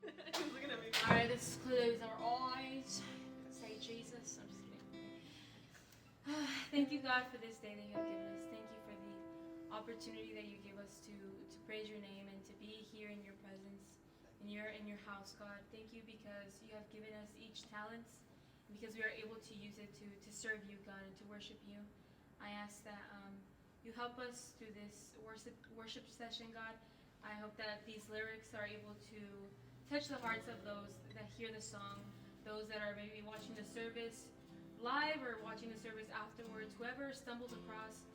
He's looking at me. Alright, let's close our eyes. Say Jesus. I'm just kidding. Thank you, God, for this day that you have given us. Thank you for the opportunity that you give us to praise your name and to be here in your presence, in your house, God. Thank you because you have given us each talents, because we are able to use it to serve you, God, and to worship you. I ask that you help us through this worship session, God. I hope that these lyrics are able to touch the hearts of those that hear the song, those that are maybe watching the service live or watching the service afterwards. Whoever stumbled across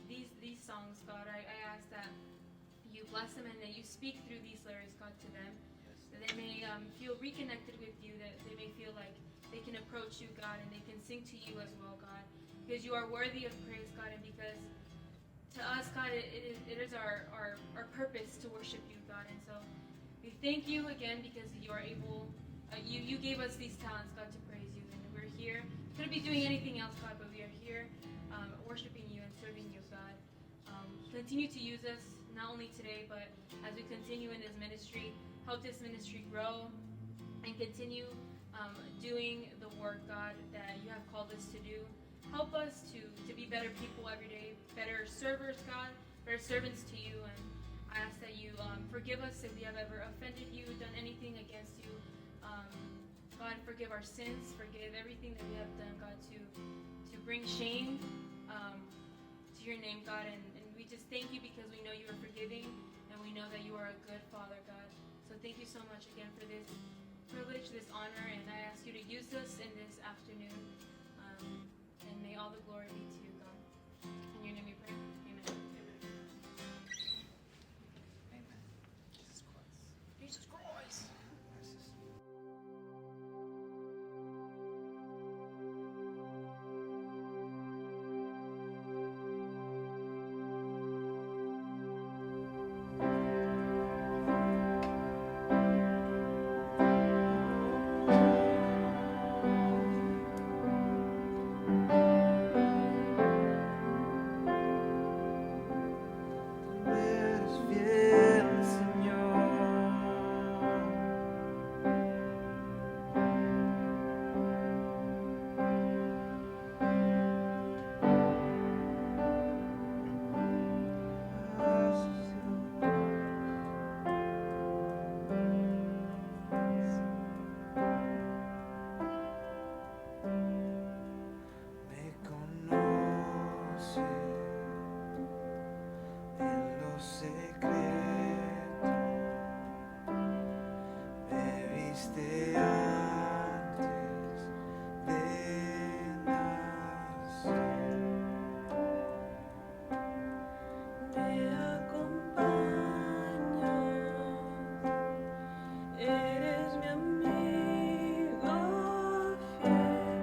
these songs, God, I ask that you bless them and that you speak through these lyrics, God, to them. That they may feel reconnected with you, that they may feel like they can approach you, God, and they can sing to you as well, God. Because you are worthy of praise, God, and because to us, God, it is our purpose to worship you, God. And so we thank you again because you are able, you gave us these talents, God, to praise you. And we're here. We couldn't be doing anything else, God, but we are here worshiping you and serving you, God. Continue to use us, not only today, but as we continue in this ministry. Help this ministry grow and continue doing the work, God, that you have called us to do. Help us to be better people every day, better servers, God, better servants to you. And I ask that you forgive us if we have ever offended you, done anything against you. God, forgive our sins, forgive everything that we have done, God, to bring shame to your name, God. And we just thank you because we know you are forgiving and we know that you are a good Father, God. So thank you so much again for this privilege, this honor, and I ask you to use us in this afternoon. And may all the glory be to you, God. In your name we pray. Amen. Amen. Jesus Christ. Jesus Christ. Eres fiel, Señor. Me conoce en lo secreto, me viste antes de nacer, me acompañas, eres mi amigo fiel,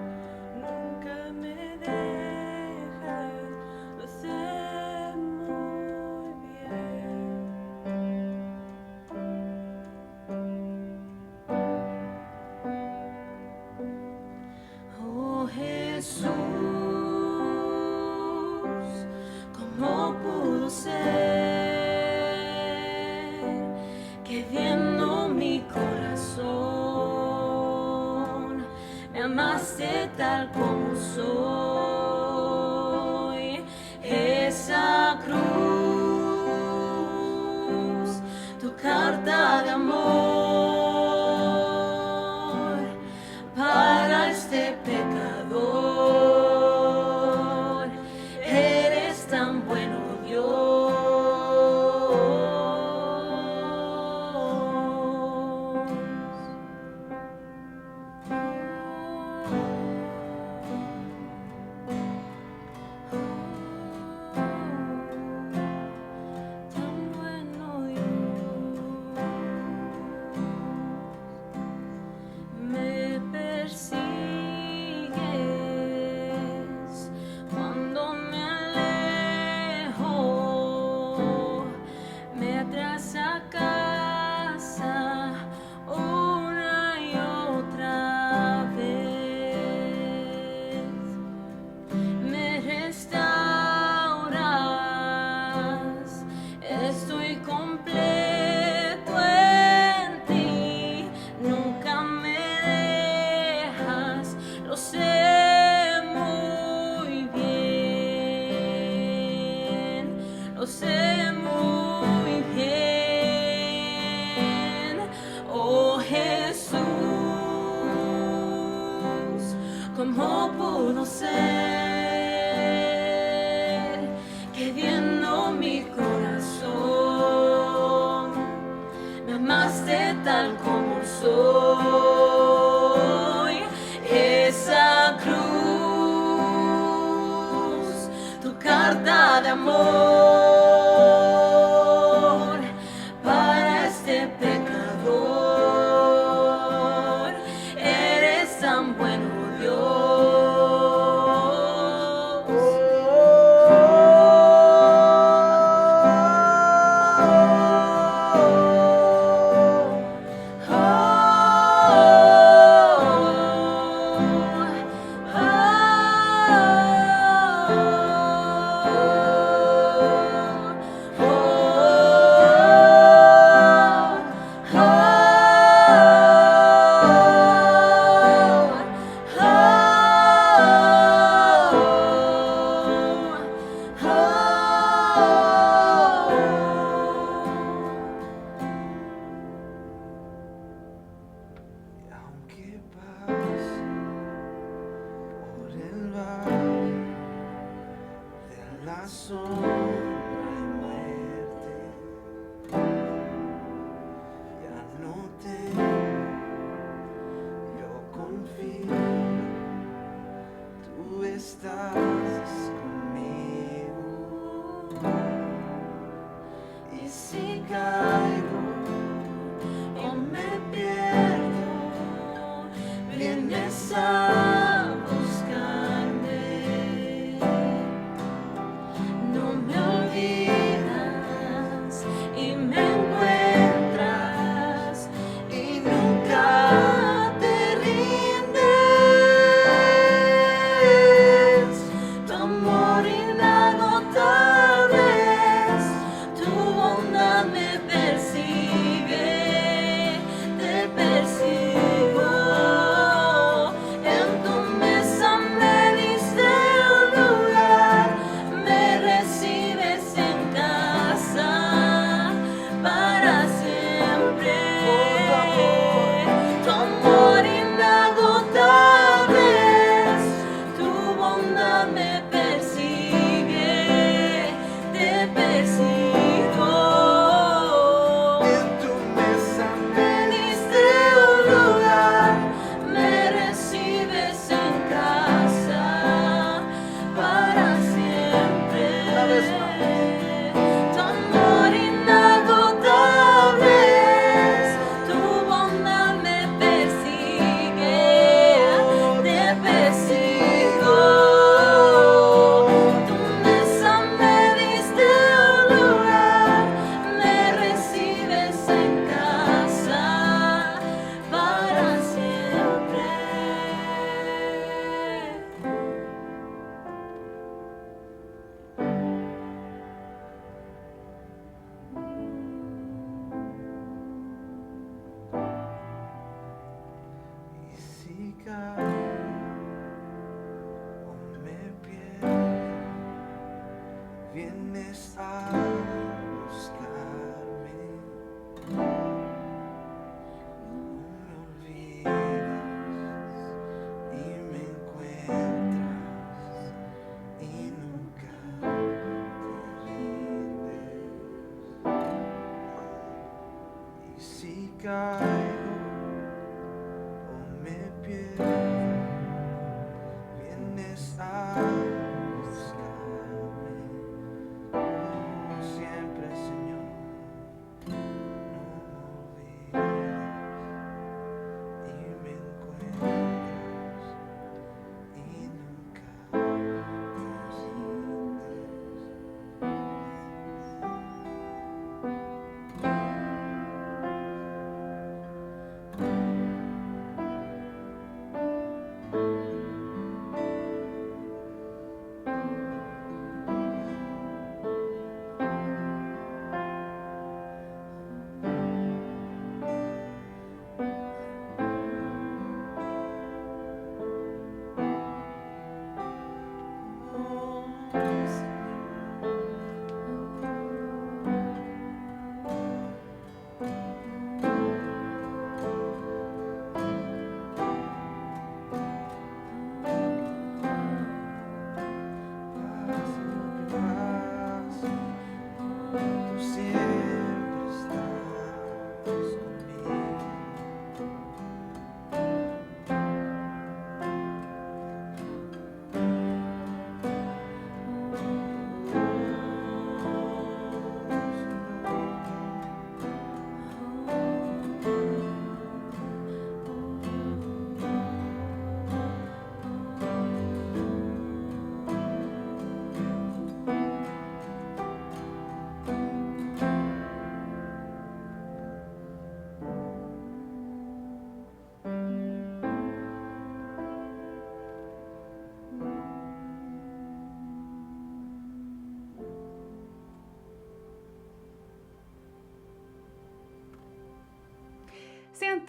nunca me dejas, lo sé muy bien. Oh Jesús, ¿cómo pudo ser que viendo mi corazón me amaste tal como soy? Esa cruz, tu carta de amor para este pecador, eres tan bueno, Dios. ¿Cómo pudo ser que viendo mi corazón me amaste tal como soy? Esa cruz, tu carta de amor para este pecador. Eres tan bueno, Dios. Aunque pase por el valle de la sombra y muerte, ya no temo, yo confío, tú estás conmigo. Y si caigo o me pierdo, vienes a buscarme. No me olvidas y me encuentras y nunca te rindes. Tu amor inagotable, tu bondad me persigue, te persigo. En tu mesa me diste un lugar, me recibes en casa para siempre. Tu amor inagotable, tu bondad me persigue, te persigo. En tu mesa me diste un lugar, me recibes en casa para siempre. Una vez más. Tu amor inagotable, tu bondad me persigue, te persigo. Tu mesa me diste un lugar, me recibes en casa para siempre. Y si caigo o me pierdo, vienes a buscarme. No me olvidas y me encuentras y nunca te rindes. Y si caigo o me pierdo, vienes a buscarme.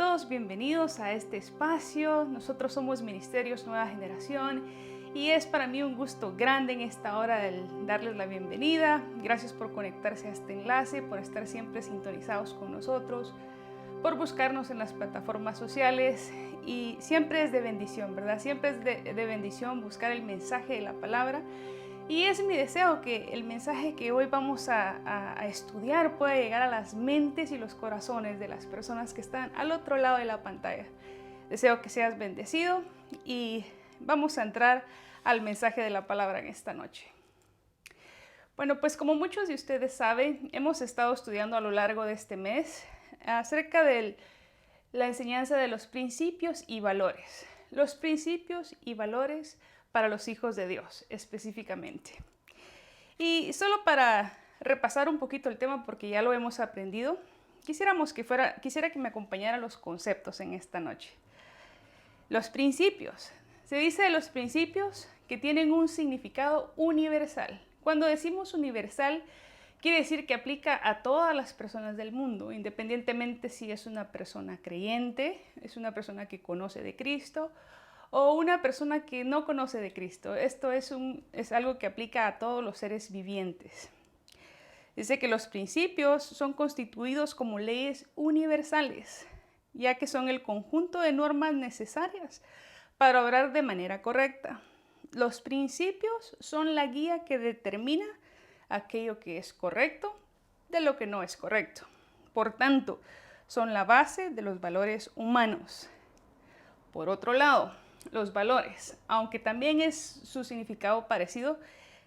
todos bienvenidos a este espacio. Nosotros somos Ministerios Nueva Generación y es para mí un gusto grande en esta hora darles la bienvenida. Gracias por conectarse a este enlace, por estar siempre sintonizados con nosotros, por buscarnos en las plataformas sociales y siempre es de bendición, ¿verdad? Siempre es de bendición buscar el mensaje de la palabra. Y es mi deseo que el mensaje que hoy vamos a estudiar pueda llegar a las mentes y los corazones de las personas que están al otro lado de la pantalla. Deseo que seas bendecido y vamos a entrar al mensaje de la palabra en esta noche. Bueno, pues como muchos de ustedes saben, hemos estado estudiando a lo largo de este mes acerca de la enseñanza de los principios y valores. Los principios y valores para los hijos de Dios específicamente. Y solo para repasar un poquito el tema, porque ya lo hemos aprendido, quisiera que me acompañaran los conceptos en esta noche. Los principios. Se dice de los principios que tienen un significado universal. Cuando decimos universal, quiere decir que aplica a todas las personas del mundo, independientemente si es una persona creyente, es una persona que conoce de Cristo, o una persona que no conoce de Cristo. Esto es algo que aplica a todos los seres vivientes. Dice que los principios son constituidos como leyes universales, ya que son el conjunto de normas necesarias para obrar de manera correcta. Los principios son la guía que determina aquello que es correcto de lo que no es correcto. Por tanto, son la base de los valores humanos. Por otro lado, los valores, aunque también es su significado parecido,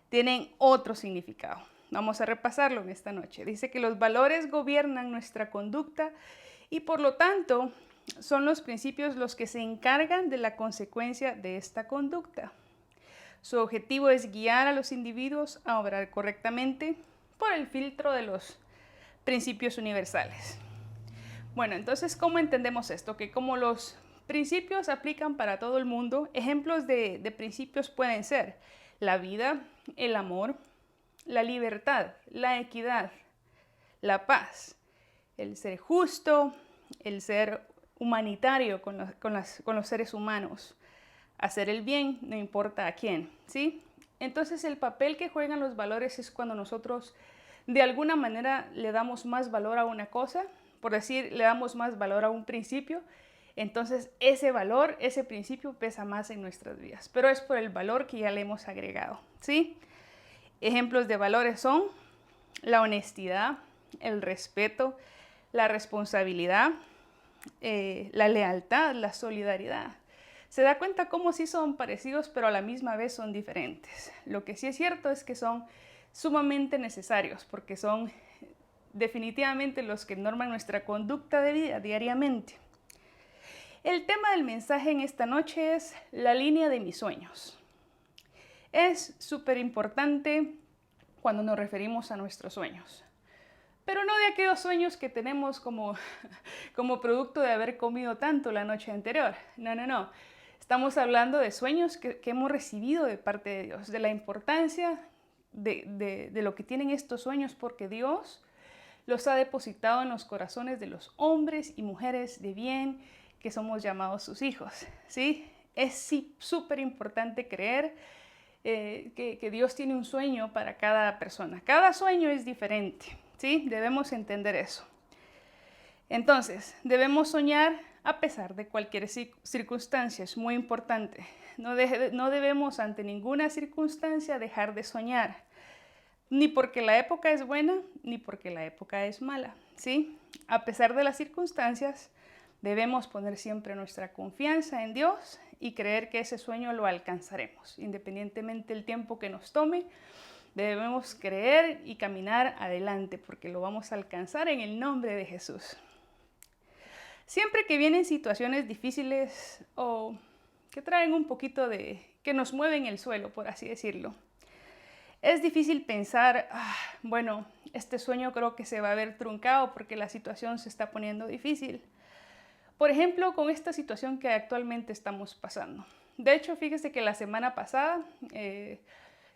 tienen otro significado. Vamos a repasarlo en esta noche. Dice que los valores gobiernan nuestra conducta y por lo tanto son los principios los que se encargan de la consecuencia de esta conducta. Su objetivo es guiar a los individuos a obrar correctamente por el filtro de los principios universales. Bueno, entonces, ¿cómo entendemos esto? Que como los principios aplican para todo el mundo, ejemplos de principios pueden ser la vida, el amor, la libertad, la equidad, la paz, el ser justo, el ser humanitario con los seres humanos, hacer el bien, no importa a quién, ¿sí? Entonces el papel que juegan los valores es cuando nosotros de alguna manera le damos más valor a una cosa, por decir, le damos más valor a un principio. Entonces ese valor, ese principio pesa más en nuestras vidas, pero es por el valor que ya le hemos agregado, ¿sí? Ejemplos de valores son la honestidad, el respeto, la responsabilidad, la lealtad, la solidaridad. Se da cuenta cómo sí son parecidos, pero a la misma vez son diferentes. Lo que sí es cierto es que son sumamente necesarios, porque son definitivamente los que norman nuestra conducta de vida diariamente. El tema del mensaje en esta noche es la línea de mis sueños. Es súper importante cuando nos referimos a nuestros sueños, pero no de aquellos sueños que tenemos como producto de haber comido tanto la noche anterior. No. Estamos hablando de sueños que hemos recibido de parte de Dios, de la importancia de lo que tienen estos sueños, porque Dios los ha depositado en los corazones de los hombres y mujeres de bien que somos llamados sus hijos, ¿sí? Es súper importante creer que Dios tiene un sueño para cada persona. Cada sueño es diferente, ¿sí? Debemos entender eso. Entonces, debemos soñar a pesar de cualquier circunstancia. Es muy importante. No debemos ante ninguna circunstancia dejar de soñar. Ni porque la época es buena, ni porque la época es mala, ¿sí? A pesar de las circunstancias, debemos poner siempre nuestra confianza en Dios y creer que ese sueño lo alcanzaremos. Independientemente del tiempo que nos tome, debemos creer y caminar adelante porque lo vamos a alcanzar en el nombre de Jesús. Siempre que vienen situaciones difíciles o que traen un poquito que nos mueven el suelo, por así decirlo, es difícil pensar, bueno, este sueño creo que se va a ver truncado porque la situación se está poniendo difícil. Por ejemplo, con esta situación que actualmente estamos pasando. De hecho, fíjese que la semana pasada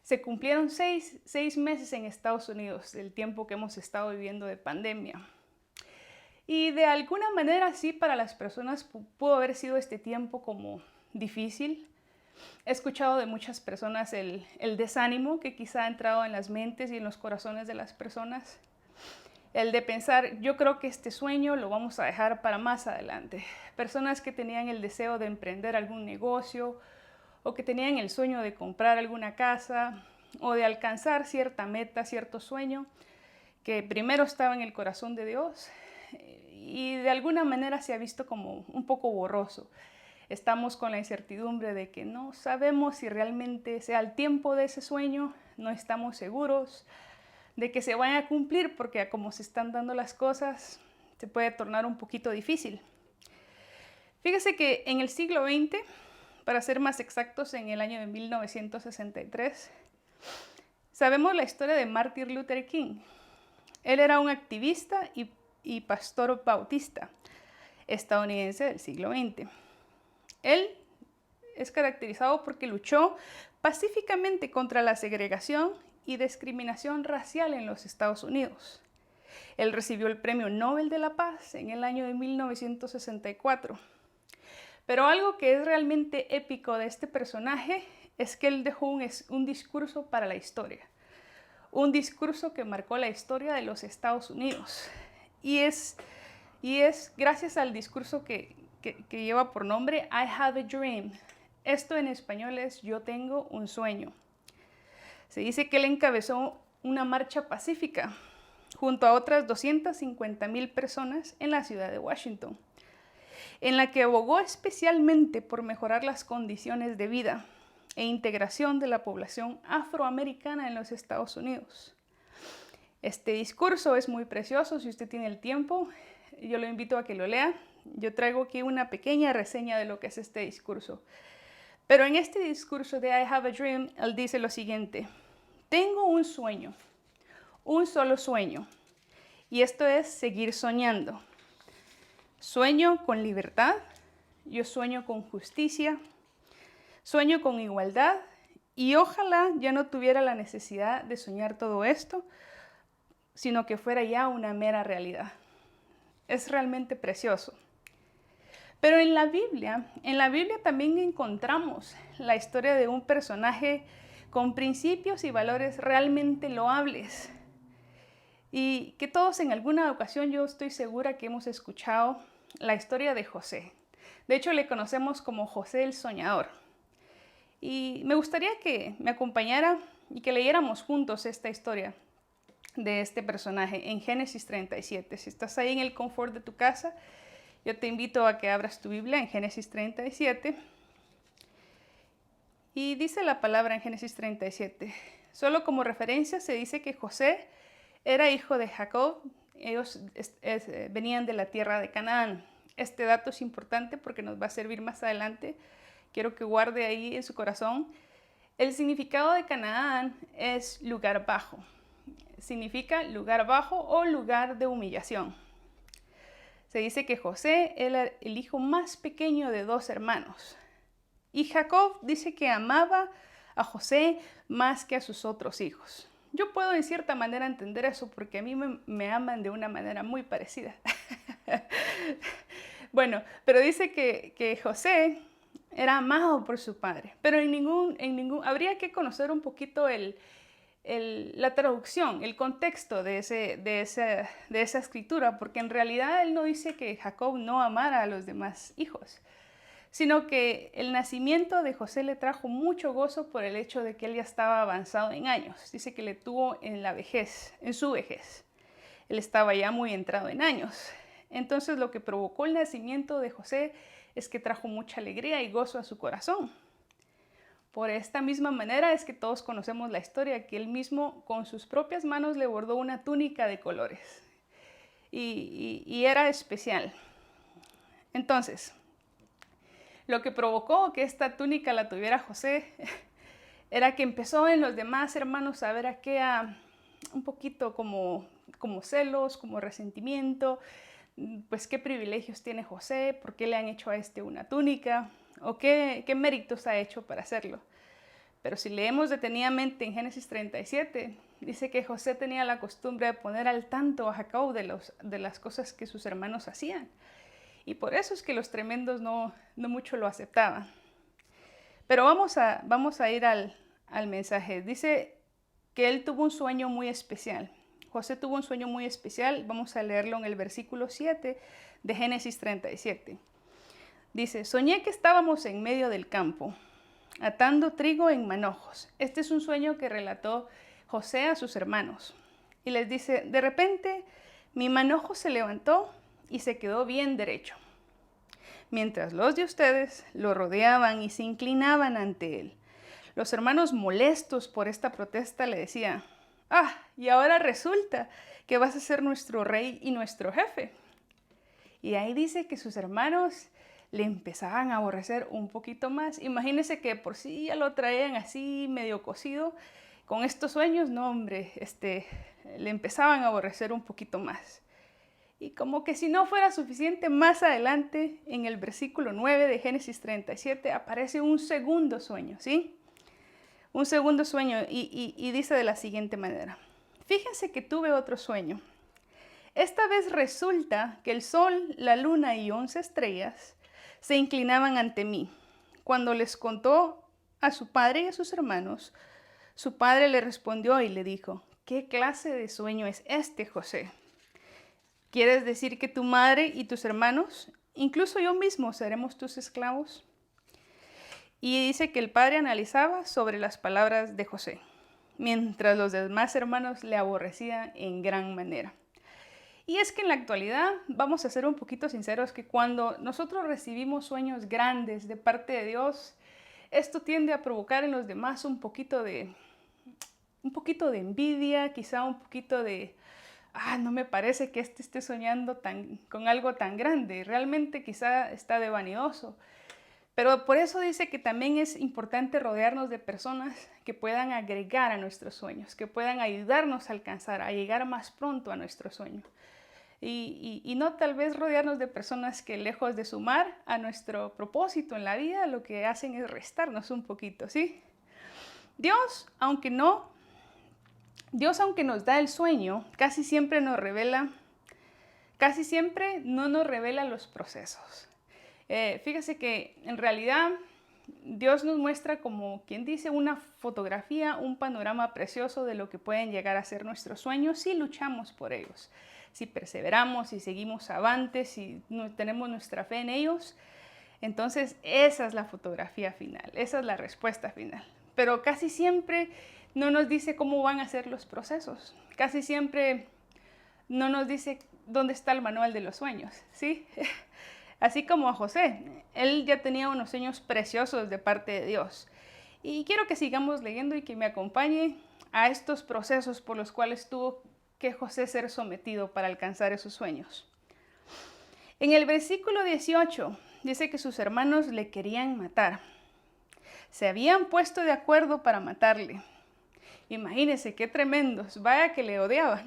se cumplieron seis meses en Estados Unidos del tiempo que hemos estado viviendo de pandemia. Y de alguna manera sí, para las personas pudo haber sido este tiempo como difícil. He escuchado de muchas personas el desánimo que quizá ha entrado en las mentes y en los corazones de las personas. El de pensar, yo creo que este sueño lo vamos a dejar para más adelante. Personas que tenían el deseo de emprender algún negocio o que tenían el sueño de comprar alguna casa o de alcanzar cierta meta, cierto sueño que primero estaba en el corazón de Dios y de alguna manera se ha visto como un poco borroso. Estamos con la incertidumbre de que no sabemos si realmente sea el tiempo de ese sueño, no estamos seguros de que se vaya a cumplir porque como se están dando las cosas se puede tornar un poquito difícil. Fíjese que en el siglo XX, para ser más exactos, en el año de 1963, sabemos la historia de Martin Luther King. Él era un activista y pastor bautista estadounidense del siglo XX. Él es caracterizado porque luchó pacíficamente contra la segregación y discriminación racial en los Estados Unidos. Él recibió el Premio Nobel de la Paz en el año de 1964. Pero algo que es realmente épico de este personaje es que él dejó un discurso para la historia. Un discurso que marcó la historia de los Estados Unidos. Y es gracias al discurso que lleva por nombre I Have a Dream. Esto en español es Yo tengo un sueño. Se dice que él encabezó una marcha pacífica junto a otras 250,000 personas en la ciudad de Washington, en la que abogó especialmente por mejorar las condiciones de vida e integración de la población afroamericana en los Estados Unidos. Este discurso es muy precioso. Si usted tiene el tiempo, yo lo invito a que lo lea. Yo traigo aquí una pequeña reseña de lo que es este discurso. Pero en este discurso de I Have a Dream, él dice lo siguiente: tengo un sueño, un solo sueño, y esto es seguir soñando. Sueño con libertad, yo sueño con justicia, sueño con igualdad, y ojalá ya no tuviera la necesidad de soñar todo esto, sino que fuera ya una mera realidad. Es realmente precioso. Pero en la Biblia también encontramos la historia de un personaje con principios y valores realmente loables. Y que todos en alguna ocasión, yo estoy segura que hemos escuchado la historia de José. De hecho, le conocemos como José el Soñador. Y me gustaría que me acompañara y que leyéramos juntos esta historia de este personaje en Génesis 37. Si estás ahí en el confort de tu casa, yo te invito a que abras tu Biblia en Génesis 37. Y dice la palabra en Génesis 37. Solo como referencia se dice que José era hijo de Jacob. Ellos venían de la tierra de Canaán. Este dato es importante porque nos va a servir más adelante. Quiero que guarde ahí en su corazón. El significado de Canaán es lugar bajo. Significa lugar bajo o lugar de humillación. Se dice que José era el hijo más pequeño de 2 hermanos. Y Jacob dice que amaba a José más que a sus otros hijos. Yo puedo en cierta manera entender eso porque a mí me aman de una manera muy parecida. Bueno, pero dice que José era amado por su padre. Pero habría que conocer un poquito la traducción, el contexto de esa escritura, porque en realidad él no dice que Jacob no amara a los demás hijos, sino que el nacimiento de José le trajo mucho gozo por el hecho de que él ya estaba avanzado en años. Dice que le tuvo en su vejez. Él estaba ya muy entrado en años. Entonces lo que provocó el nacimiento de José es que trajo mucha alegría y gozo a su corazón. Por esta misma manera es que todos conocemos la historia, que él mismo con sus propias manos le bordó una túnica de colores. Y era especial. Entonces, lo que provocó que esta túnica la tuviera José era que empezó en los demás hermanos a ver aquella un poquito como celos, como resentimiento. Pues qué privilegios tiene José, por qué le han hecho a este una túnica, o qué méritos ha hecho para hacerlo. Pero si leemos detenidamente en Génesis 37, dice que José tenía la costumbre de poner al tanto a Jacob de las cosas que sus hermanos hacían. Y por eso es que los tremendos no mucho lo aceptaban. Pero vamos a ir al mensaje. Dice que él tuvo un sueño muy especial. José tuvo un sueño muy especial. Vamos a leerlo en el versículo 7 de Génesis 37. Dice, soñé que estábamos en medio del campo, atando trigo en manojos. Este es un sueño que relató José a sus hermanos. Y les dice, de repente mi manojo se levantó y se quedó bien derecho, mientras los de ustedes lo rodeaban y se inclinaban ante él. Los hermanos, molestos por esta protesta, le decían, y ahora resulta que vas a ser nuestro rey y nuestro jefe. Y ahí dice que sus hermanos le empezaban a aborrecer un poquito más. Imagínense que por sí ya lo traían así medio cocido. Con estos sueños, no hombre, le empezaban a aborrecer un poquito más. Y como que si no fuera suficiente, más adelante, en el versículo 9 de Génesis 37, aparece un segundo sueño, ¿sí? Un segundo sueño y dice de la siguiente manera. Fíjense que tuve otro sueño. Esta vez resulta que el sol, la luna y 11 estrellas se inclinaban ante mí. Cuando les contó a su padre y a sus hermanos, su padre le respondió y le dijo, ¿qué clase de sueño es este, José? ¿Quieres decir que tu madre y tus hermanos, incluso yo mismo, seremos tus esclavos? Y dice que el padre analizaba sobre las palabras de José, mientras los demás hermanos le aborrecían en gran manera. Y es que en la actualidad, vamos a ser un poquito sinceros, que cuando nosotros recibimos sueños grandes de parte de Dios, esto tiende a provocar en los demás un poquito de envidia, quizá un poquito de, no me parece que esté soñando con algo tan grande, realmente quizá está de vanidoso. Pero por eso dice que también es importante rodearnos de personas que puedan agregar a nuestros sueños, que puedan ayudarnos a alcanzar, a llegar más pronto a nuestro sueño. Y no tal vez rodearnos de personas que lejos de sumar a nuestro propósito en la vida, lo que hacen es restarnos un poquito, ¿sí? Dios, aunque nos da el sueño, casi siempre no nos revela los procesos. Fíjese que en realidad Dios nos muestra, como quien dice, una fotografía, un panorama precioso de lo que pueden llegar a ser nuestros sueños si luchamos por ellos, si perseveramos, si seguimos avantes, si tenemos nuestra fe en ellos. Entonces esa es la fotografía final, esa es la respuesta final. Pero casi siempre no nos dice cómo van a ser los procesos, casi siempre no nos dice dónde está el manual de los sueños, ¿sí? Así como a José, él ya tenía unos sueños preciosos de parte de Dios. Y quiero que sigamos leyendo y que me acompañe a estos procesos por los cuales tuvo que José ser sometido para alcanzar esos sueños. En el versículo 18 dice que sus hermanos le querían matar. Se habían puesto de acuerdo para matarle. Imagínense qué tremendos, vaya que le odiaban.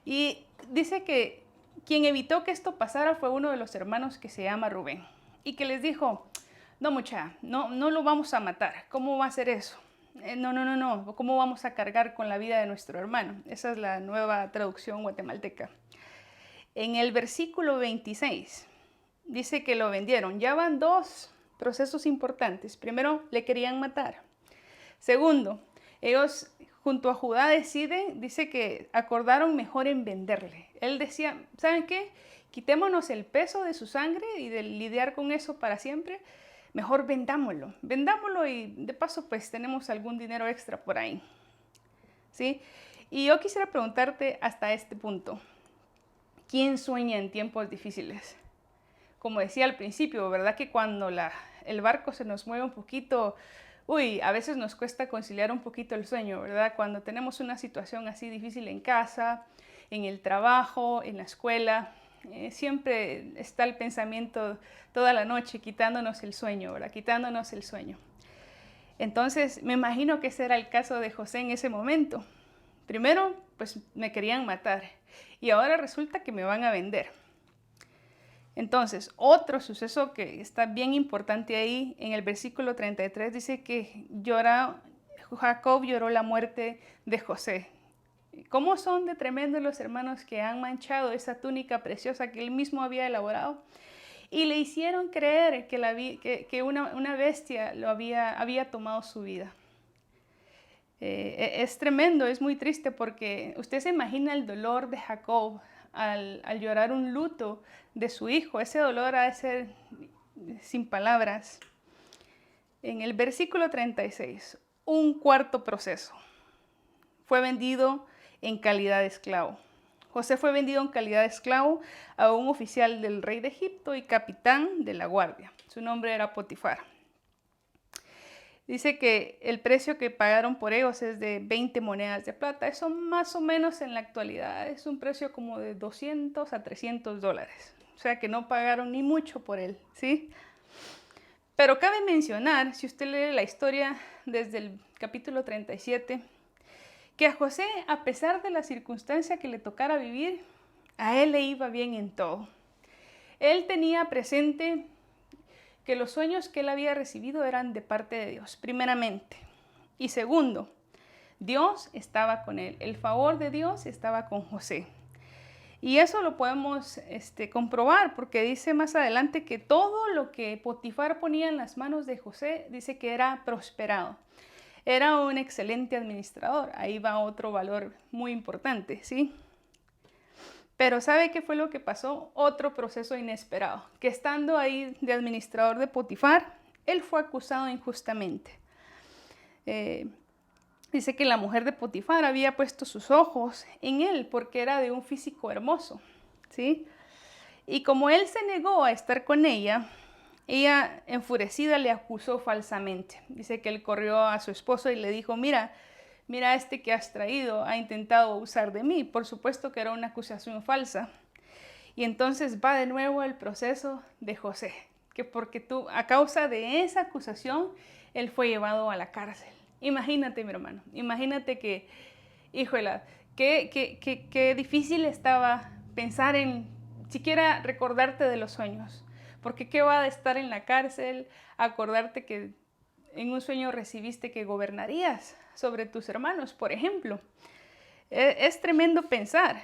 Y dice que quien evitó que esto pasara fue uno de los hermanos que se llama Rubén y que les dijo, no lo vamos a matar, ¿cómo va a ser eso? No, ¿cómo vamos a cargar con la vida de nuestro hermano? Esa es la nueva traducción guatemalteca. En el versículo 26 dice que lo vendieron. Ya van dos procesos importantes. Primero, le querían matar. Segundo, ellos junto a Judá dice que acordaron mejor en venderle. Él decía, ¿saben qué? Quitémonos el peso de su sangre y de lidiar con eso para siempre. Mejor vendámoslo y de paso pues tenemos algún dinero extra por ahí, ¿sí? Y yo quisiera preguntarte hasta este punto, ¿quién sueña en tiempos difíciles? Como decía al principio, ¿verdad? Que cuando el barco se nos mueve un poquito, a veces nos cuesta conciliar un poquito el sueño, ¿verdad? Cuando tenemos una situación así difícil en casa, en el trabajo, en la escuela, siempre está el pensamiento toda la noche quitándonos el sueño, ¿verdad? Quitándonos el sueño. Entonces, me imagino que ese era el caso de José en ese momento. Primero, pues me querían matar y ahora resulta que me van a vender. Entonces, otro suceso que está bien importante ahí, en el versículo 33 dice que Jacob lloró la muerte de José. ¿Cómo son de tremendos los hermanos que han manchado esa túnica preciosa que él mismo había elaborado? Y le hicieron creer que una bestia había tomado su vida. Es tremendo, es muy triste porque usted se imagina el dolor de Jacob al llorar un luto de su hijo. Ese dolor ha de ser sin palabras. En el versículo 36, un cuarto proceso. Fue vendido en calidad de esclavo. José fue vendido en calidad de esclavo a un oficial del rey de Egipto y capitán de la guardia. Su nombre era Potifar. Dice que el precio que pagaron por ellos es de 20 monedas de plata. Eso más o menos en la actualidad es un precio como de $200 a $300. O sea que no pagaron ni mucho por él, ¿sí? Pero cabe mencionar, si usted lee la historia desde el capítulo 37, que a José, a pesar de la circunstancia que le tocara vivir, a él le iba bien en todo. Él tenía presente que los sueños que él había recibido eran de parte de Dios, primeramente. Y segundo, Dios estaba con él. El favor de Dios estaba con José. Y eso lo podemos comprobar porque dice más adelante que todo lo que Potifar ponía en las manos de José, dice que era prosperado. Era un excelente administrador. Ahí va otro valor muy importante, ¿sí? Pero ¿sabe qué fue lo que pasó? Otro proceso inesperado. Que estando ahí de administrador de Potifar, él fue acusado injustamente. Dice que la mujer de Potifar había puesto sus ojos en él porque era de un físico hermoso, ¿sí? Y como él se negó a estar con ella enfurecida le acusó falsamente. Dice que él corrió a su esposo y le dijo, mira que has traído, ha intentado usar de mí. Por supuesto que era una acusación falsa. Y entonces va de nuevo el proceso de José, que porque a causa de esa acusación, él fue llevado a la cárcel. Imagínate, mi hermano, imagínate que, híjole, qué difícil estaba pensar en siquiera recordarte de los sueños. Porque qué va de estar en la cárcel, acordarte que en un sueño recibiste que gobernarías sobre tus hermanos, por ejemplo. Es tremendo pensar.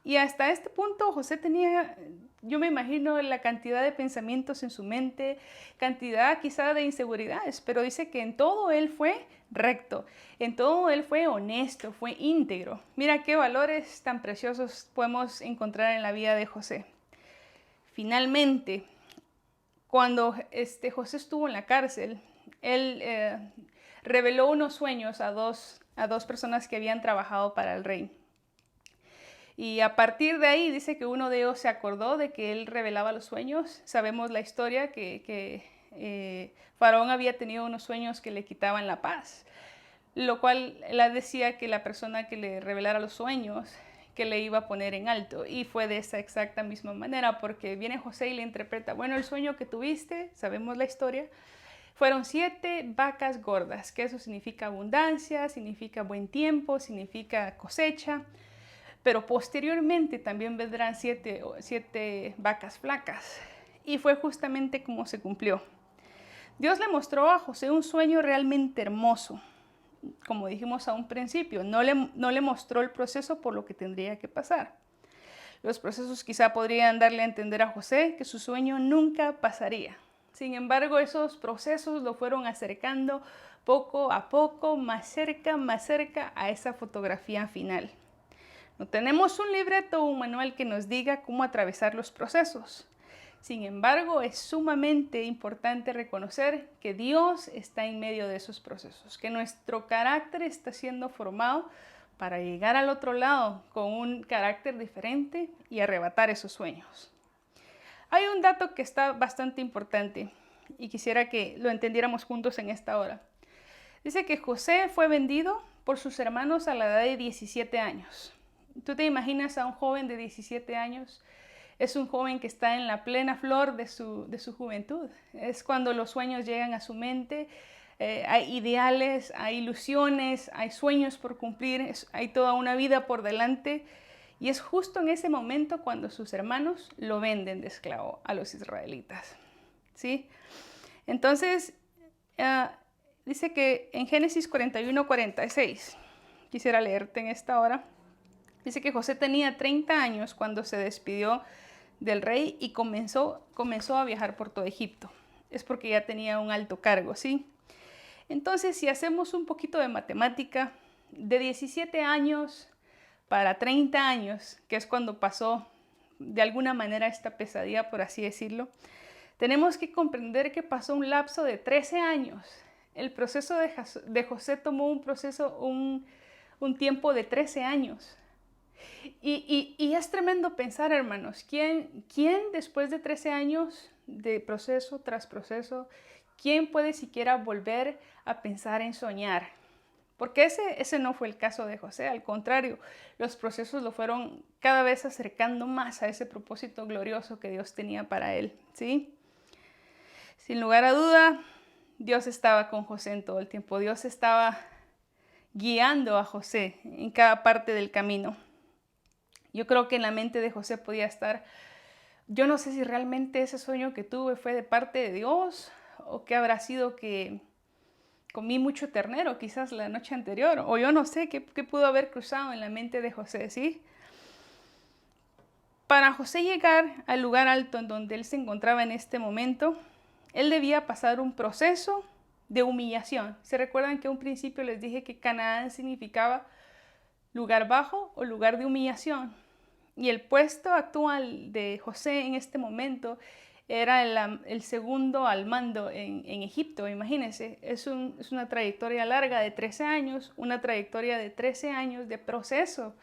Y hasta este punto José tenía, yo me imagino la cantidad de pensamientos en su mente, cantidad quizá de inseguridades, pero dice que en todo él fue recto, en todo él fue honesto, fue íntegro. Mira qué valores tan preciosos podemos encontrar en la vida de José. Finalmente, cuando José estuvo en la cárcel, él reveló unos sueños a dos personas que habían trabajado para el rey. Y a partir de ahí dice que uno de ellos se acordó de que él revelaba los sueños. Sabemos la historia que Faraón había tenido unos sueños que le quitaban la paz, lo cual él decía que la persona que le revelara los sueños que le iba a poner en alto, y fue de esa exacta misma manera, porque viene José y le interpreta, bueno, el sueño que tuviste, sabemos la historia, fueron 7 vacas gordas, que eso significa abundancia, significa buen tiempo, significa cosecha, pero posteriormente también vendrán 7 vacas flacas, y fue justamente como se cumplió. Dios le mostró a José un sueño realmente hermoso. Como dijimos a un principio, no le mostró el proceso por lo que tendría que pasar. Los procesos quizá podrían darle a entender a José que su sueño nunca pasaría. Sin embargo, esos procesos lo fueron acercando poco a poco, más cerca a esa fotografía final. No tenemos un libreto o un manual que nos diga cómo atravesar los procesos. Sin embargo, es sumamente importante reconocer que Dios está en medio de esos procesos, que nuestro carácter está siendo formado para llegar al otro lado con un carácter diferente y arrebatar esos sueños. Hay un dato que está bastante importante y quisiera que lo entendiéramos juntos en esta hora. Dice que José fue vendido por sus hermanos a la edad de 17 años. ¿Tú te imaginas a un joven de 17 años? Es un joven que está en la plena flor de su juventud. Es cuando los sueños llegan a su mente, hay ideales, hay ilusiones, hay sueños por cumplir, hay toda una vida por delante. Y es justo en ese momento cuando sus hermanos lo venden de esclavo a los israelitas, ¿sí? Entonces, dice que en Génesis 41:46, quisiera leerte en esta hora, dice que José tenía 30 años cuando se despidió del rey y comenzó a viajar por todo Egipto. Es porque ya tenía un alto cargo, ¿sí? Entonces, si hacemos un poquito de matemática, de 17 años para 30 años, que es cuando pasó de alguna manera esta pesadilla, por así decirlo, tenemos que comprender que pasó un lapso de 13 años. El proceso de José tomó un tiempo de 13 años. Y es tremendo pensar, hermanos, ¿quién después de 13 años de proceso tras proceso, quién puede siquiera volver a pensar en soñar? Porque ese no fue el caso de José, al contrario, los procesos lo fueron cada vez acercando más a ese propósito glorioso que Dios tenía para él, ¿sí? Sin lugar a duda, Dios estaba con José en todo el tiempo. Dios estaba guiando a José en cada parte del camino. Yo creo que en la mente de José podía estar, yo no sé si realmente ese sueño que tuve fue de parte de Dios o que habrá sido que comí mucho ternero quizás la noche anterior, o yo no sé qué pudo haber cruzado en la mente de José, ¿sí? Para José llegar al lugar alto en donde él se encontraba en este momento, él debía pasar un proceso de humillación. ¿Se recuerdan que a un principio les dije que Canaán significaba lugar bajo o lugar de humillación? Y el puesto actual de José en este momento era el segundo al mando en Egipto, imagínense. Es una trayectoria larga de 13 años, una trayectoria de 13 años de proceso,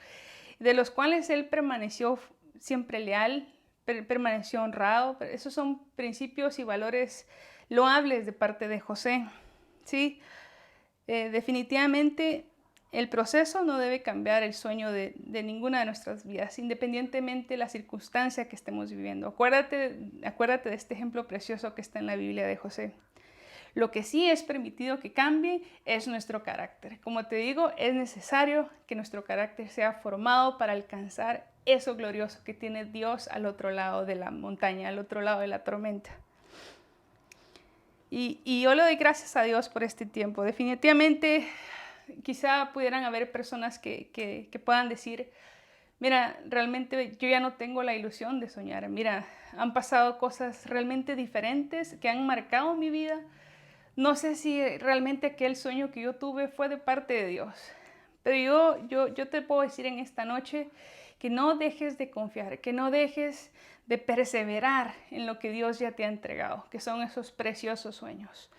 de los cuales él permaneció siempre leal, permaneció honrado. Esos son principios y valores loables de parte de José, ¿sí? Definitivamente el proceso no debe cambiar el sueño de ninguna de nuestras vidas, independientemente de la circunstancia que estemos viviendo. Acuérdate de este ejemplo precioso que está en la Biblia de José. Lo que sí es permitido que cambie es nuestro carácter. Como te digo, es necesario que nuestro carácter sea formado para alcanzar eso glorioso que tiene Dios al otro lado de la montaña, al otro lado de la tormenta. Y yo le doy gracias a Dios por este tiempo. Definitivamente, quizá pudieran haber personas que puedan decir, mira, realmente yo ya no tengo la ilusión de soñar. Mira, han pasado cosas realmente diferentes que han marcado mi vida. No sé si realmente aquel sueño que yo tuve fue de parte de Dios. Pero yo te puedo decir en esta noche que no dejes de confiar, que no dejes de perseverar en lo que Dios ya te ha entregado, que son esos preciosos sueños.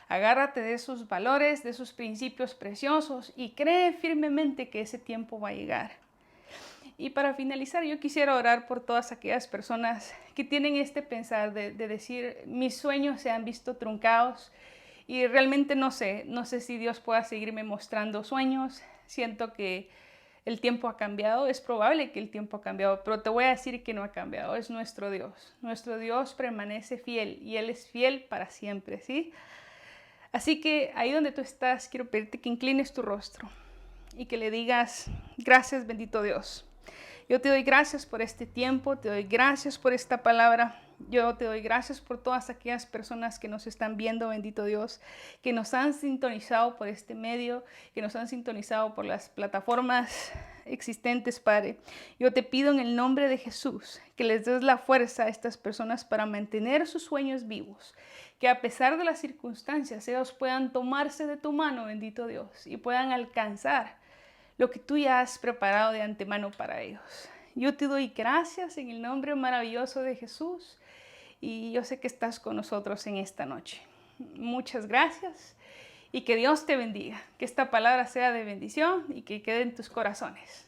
Agárrate de esos valores, de esos principios preciosos y cree firmemente que ese tiempo va a llegar. Y para finalizar, yo quisiera orar por todas aquellas personas que tienen este pensar de decir, mis sueños se han visto truncados y realmente no sé si Dios pueda seguirme mostrando sueños. Siento que el tiempo ha cambiado, es probable que el tiempo ha cambiado, pero te voy a decir que no ha cambiado, es nuestro Dios. Nuestro Dios permanece fiel y Él es fiel para siempre, ¿sí? Así que ahí donde tú estás, quiero pedirte que inclines tu rostro y que le digas, gracias bendito Dios. Yo te doy gracias por este tiempo, te doy gracias por esta palabra. Yo te doy gracias por todas aquellas personas que nos están viendo, bendito Dios, que nos han sintonizado por este medio, que nos han sintonizado por las plataformas existentes, Padre. Yo te pido en el nombre de Jesús que les des la fuerza a estas personas para mantener sus sueños vivos, que a pesar de las circunstancias ellos puedan tomarse de tu mano, bendito Dios, y puedan alcanzar lo que tú ya has preparado de antemano para ellos. Yo te doy gracias en el nombre maravilloso de Jesús y yo sé que estás con nosotros en esta noche. Muchas gracias y que Dios te bendiga, que esta palabra sea de bendición y que quede en tus corazones.